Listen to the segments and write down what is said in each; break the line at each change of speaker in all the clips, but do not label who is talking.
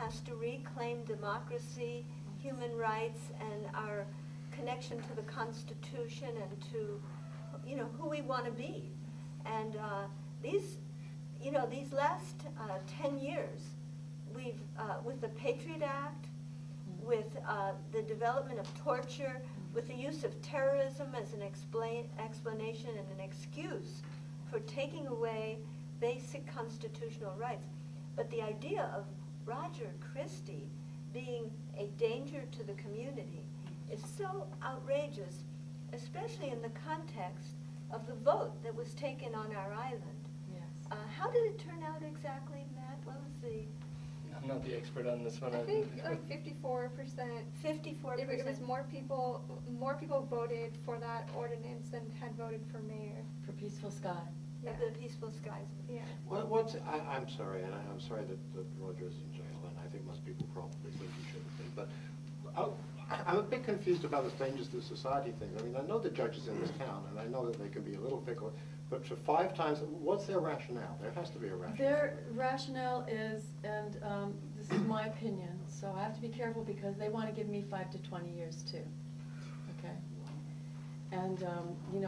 has to reclaim democracy, human rights, and our connection to the Constitution and to, who we want to be. And these last 10 years, we've, with the Patriot Act, with the development of torture, with the use of terrorism as an explanation and an excuse for taking away basic constitutional rights. But the idea of Roger Christie being a danger to the community is so outrageous, especially in the context of the vote that was taken on our island.
Yes.
How did it turn out exactly, Matt? What was the...
I'm not the expert on this one.
I think like 54%.
54%?
It was more people voted for that ordinance than had voted for mayor.
For Peaceful Sky.
Yeah.
The Peaceful Skies.
Yeah.
I'm sorry, and I'm sorry that Roger is in jail, and I think most people probably think he shouldn't be, but I'm a bit confused about the dangers to society thing. I mean, I know the judges in this town, and I know that they can be a little fickle, but for 5 times, what's their rationale? There has to be a rationale.
Their rationale is, and this is my opinion, so I have to be careful because they want to give me 5 to 20 years too, okay? And,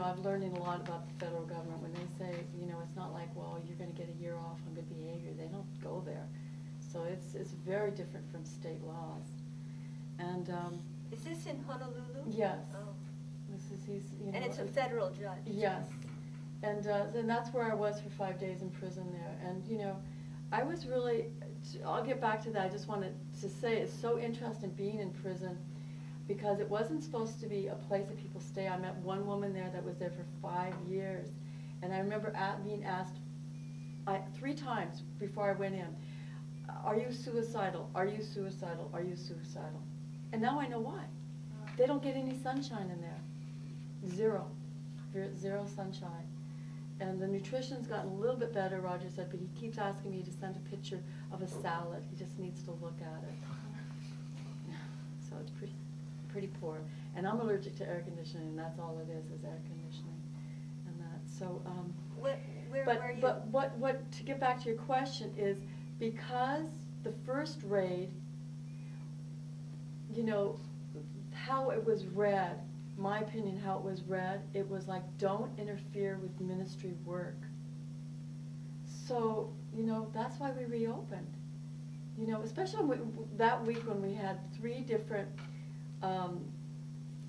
I've learned a lot about the federal government when they say, it's not like, well, you're going to get a year off on good behavior. They don't go there. So it's very different from state laws. And
Is this in Honolulu?
yes,
Oh.
he's,
And it's a federal judge.
Yes, and that's where I was for 5 days in prison there. And I was really, I'll get back to that. I just wanted to say it's so interesting being in prison because it wasn't supposed to be a place that people stay. I met one woman there that was there for 5 years, and I remember being asked 3 times before I went in, "Are you suicidal? Are you suicidal? Are you suicidal?" And now I know why. They don't get any sunshine in there. Zero sunshine. And the nutrition's gotten a little bit better, Roger said, but he keeps asking me to send a picture of a salad. He just needs to look at it. So it's pretty poor. And I'm allergic to air conditioning, and that's all it is air conditioning. And that, so,
Where were you?
But what, to get back to your question is, because the first raid, how it was read, my opinion, how it was read, it was like, don't interfere with ministry work. So, that's why we reopened. Especially that week when we had 3 different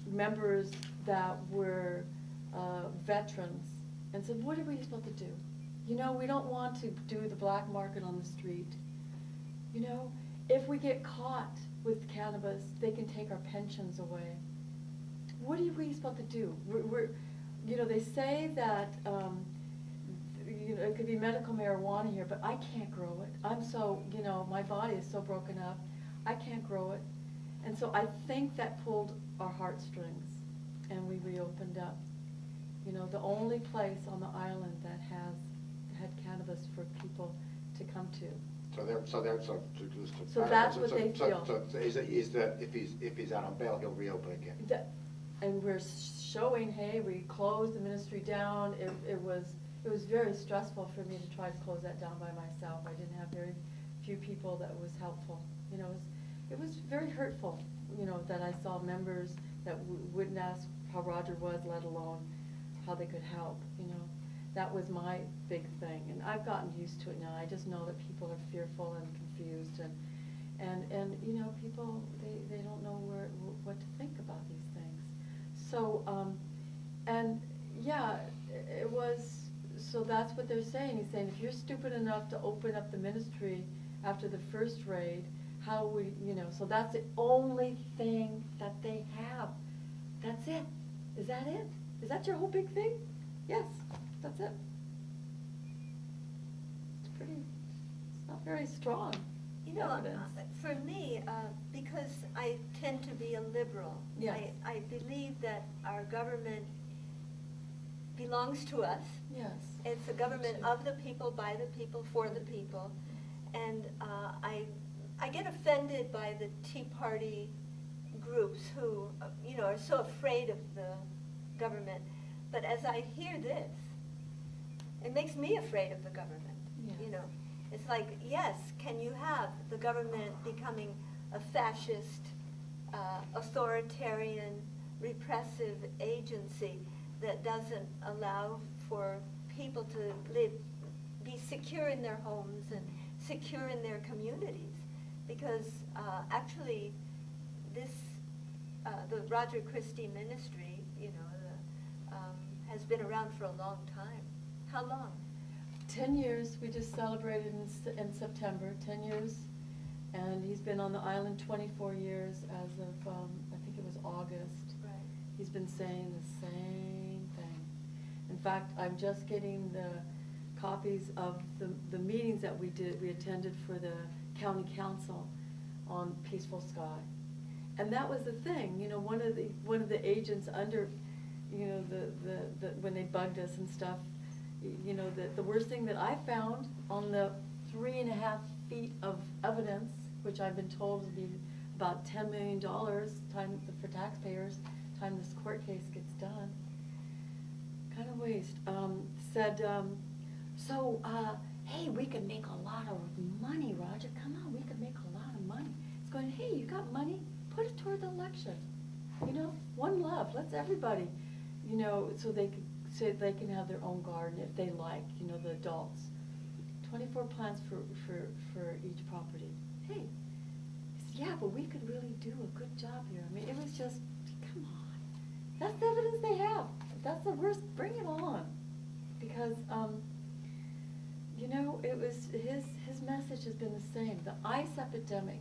members that were veterans, and said, what are we supposed to do? We don't want to do the black market on the street. If we get caught with cannabis, they can take our pensions away. What are we supposed to do? They say that it could be medical marijuana here, but I can't grow it. I'm so, my body is so broken up, I can't grow it. And so I think that pulled our heartstrings, and we reopened up. The only place on the island that had cannabis for people to come to.
So
that's what they feel.
So is that if he's out on bail, he'll reopen again?
And we're showing, hey, we closed the ministry down. It was very stressful for me to try to close that down by myself. I didn't have very few people that was helpful. It was very hurtful, that I saw members that wouldn't ask how Roger was, let alone how they could help. That was my big thing, and I've gotten used to it now. I just know that people are fearful and confused, and people they don't know what to think about these things. So and yeah, it was. So that's what they're saying. He's saying if you're stupid enough to open up the ministry after the first raid, how we So that's the only thing that they have. That's it. Is that it? Is that your whole big thing? Yes. That's it. It's not very strong.
For me, because I tend to be a liberal,
yes.
I believe that our government belongs to us.
Yes.
It's a government of the people, by the people, for the people. And I get offended by the Tea Party groups who, are so afraid of the government. But as I hear this, it makes me afraid of the government. Yes. It's like, yes, can you have the government becoming a fascist, authoritarian, repressive agency that doesn't allow for people to be secure in their homes and secure in their communities? Because actually, the Roger Christie ministry, has been around for a long time. How long?
10 years. We just celebrated in September, 10 years. And he's been on the island 24 years as of, I think it was August.
Right.
He's been saying the same thing. In fact, I'm just getting the copies of the meetings that we attended for the county council on Peaceful Sky. And that was the thing, one of the agents under, when they bugged us and stuff, the worst thing that I found on the 3.5 feet of evidence, which I've been told will be about $10 million for taxpayers, time this court case gets done, kind of waste, said, hey, we could make a lot of money, Roger. Come on, we could make a lot of money. It's going, hey, you got money? Put it toward the election. One love. Let's everybody, so they could say they can have their own garden if they like, the adults. 24 plants for each property. Hey, yeah, but we could really do a good job here. I mean, it was just, come on. That's the evidence they have. If that's the worst, bring it on. Because, it was, his message has been the same. The ice epidemic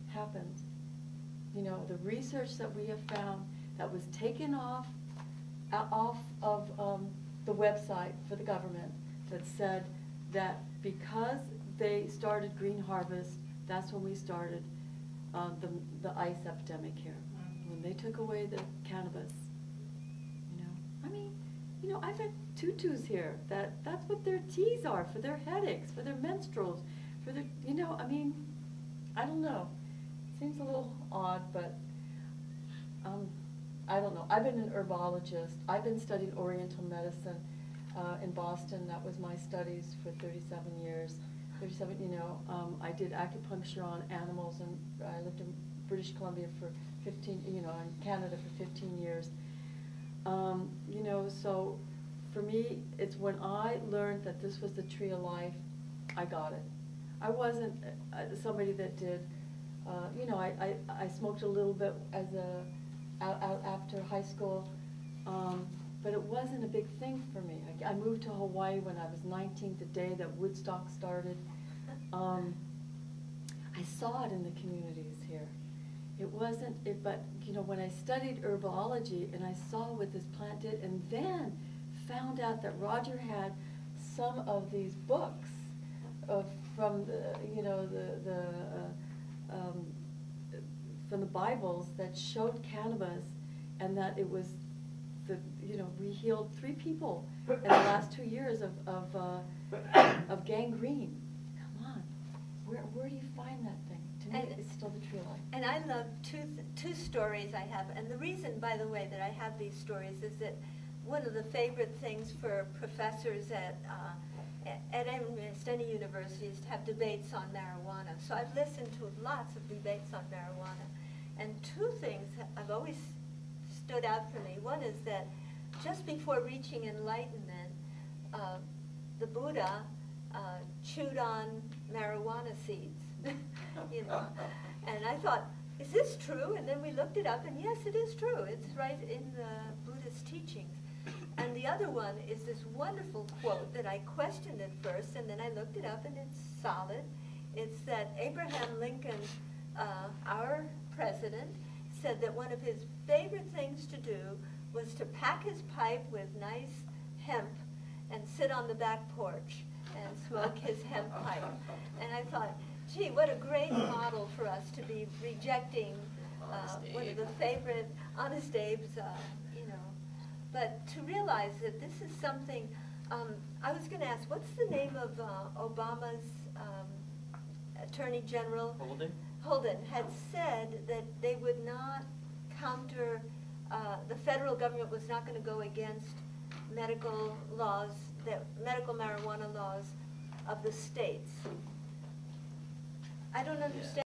happened. The research that we have found that was taken off of the website for the government that said that because they started Green Harvest, that's when we started the ice epidemic here. When they took away the cannabis, I've had tutus here. That's what their teas are, for their headaches, for their menstruals, for their, I don't know. Seems a little odd, but I don't know. I've been an herbologist. I've been studying Oriental medicine in Boston. That was my studies for 37 years. I did acupuncture on animals, and I lived in British Columbia for 15, in Canada for 15 years. So for me, it's when I learned that this was the tree of life, I got it. I wasn't somebody that did, I smoked a little bit after high school, but it wasn't a big thing for me. I moved to Hawaii when I was 19, the day that Woodstock started. I saw it in the communities here. It wasn't, but when I studied herbology and I saw what this plant did, and then found out that Roger had some of these books from from the Bibles that showed cannabis, and that it was we healed 3 people in the last 2 years of gangrene. Come on, where do you find that thing? To me, it's still the tree of life.
And I love two stories I have, and the reason, by the way, that I have these stories is that one of the favorite things for professors at any university is to have debates on marijuana. So I've listened to lots of debates on marijuana, and 2 things have always stood out for me. One is that just before reaching enlightenment, the Buddha chewed on marijuana seeds, And I thought, is this true? And then we looked it up, and yes, it is true. It's right in the Buddhist teachings. And the other one is this wonderful quote that I questioned at first, and then I looked it up, and it's solid. It's that Abraham Lincoln, our president, said that one of his favorite things to do was to pack his pipe with nice hemp and sit on the back porch and smoke his hemp pipe. And I thought, gee, what a great model for us to be rejecting one of the favorite Honest Abe's, But to realize that this is something, I was going to ask, what's the name of Obama's Attorney General? Holden had said that they would not counter, the federal government was not going to go against medical laws, medical marijuana laws of the states. I don't understand